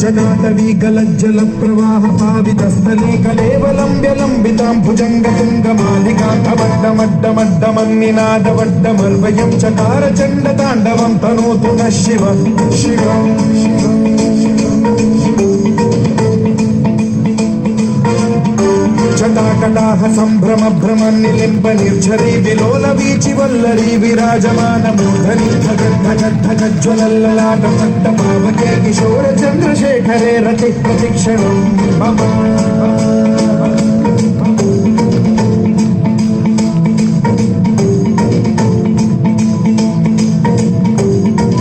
జటాటవీ గలజ్జల ప్రవాహ పావితస్థలే కలేవలంబ్యలంబితాం భుజంగతుంగమాలికాంతమడ్డమడ్డమడ్డమన్నినాదవడ్డమర్వయం చకార చండ తాండవం తనోతు న శివ శివ జటాకటాహ సంభ్రమ భ్రమ నిలింప నిర్ఝరీ విలోల వీచి వల్లరీ విరాజమాన మూర్ధని జ్వలల్లలాట పట్ట పావకే కిశోర చంద్రశేఖరే రతి ప్రతిక్షణం మమ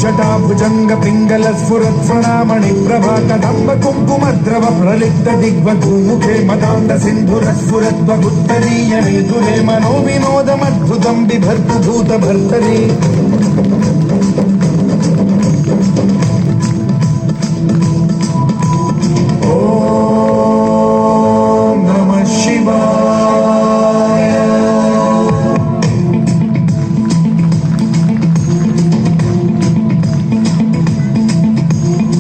జటాభుజంగ పింగళ స్ఫురత్ఫణామణి ప్రభా కదంబ కుంకుమద్రవ ప్రలిప్త దిగ్వధూముఖే మదాండ సింధుర స్ఫురద్వగుత్తరీయ నేతురే మనో వినోదమద్భుతం బిభర్తు భూత భర్తరీ ఓం నమః శివాయ.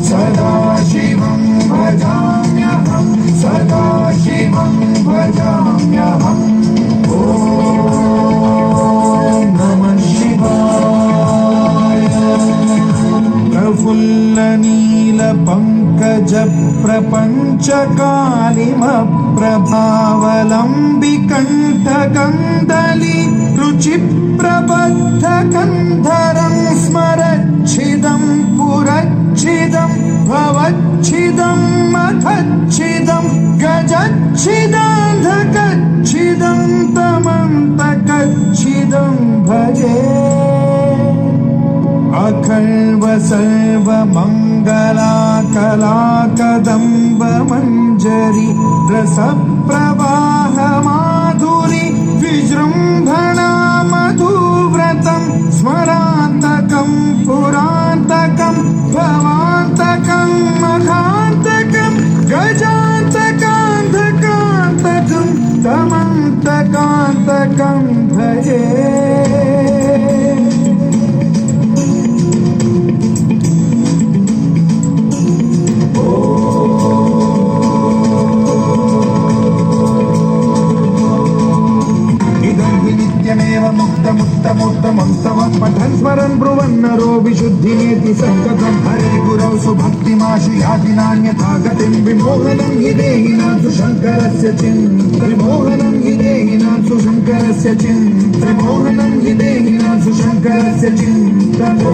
సదాశివం భజామ్యహం సదాశివం భజామ్యహం. ఓం నమః శివాయ. ప్రఫుల్ల నీల పంకజ ప్రపంచ కాళిమ ప్రభావలంబి కంఠ కందలి రుచి ప్రబద్ధ కంధరం స్మరచ్చిదం పురచ్చిదం భవచ్చిదం మఖచ్చిదం గజచ్చిదాధకచ్చిదం తమంతకచ్చిదం భజే. అఖల్వ సర్వ మంగళా కళా కదంబ మంజరి రస ప్రవాహ మాధురి విజృంభణా మధువ్రతం స్మరాంతకం పురాంతకం భవాంతకం మహాంతకం గజాంతకాంతకాంతకం తమంతకాంతకం భజే. పఠన్ స్మరన్ బ్రువన్నరో విశుద్ధినేతి సంగతం హరే గురౌ సుభక్తిమాశు యాతి నాన్యథా గతిం విమోహనం హి దేహినాంసు శంకరస్య చిన్ త్రిమోహనం హి దేహినాంసు శంకరస్య చిన్ త్రిమోహనం హి దేహినాంసు శంకరస్య చింతనో.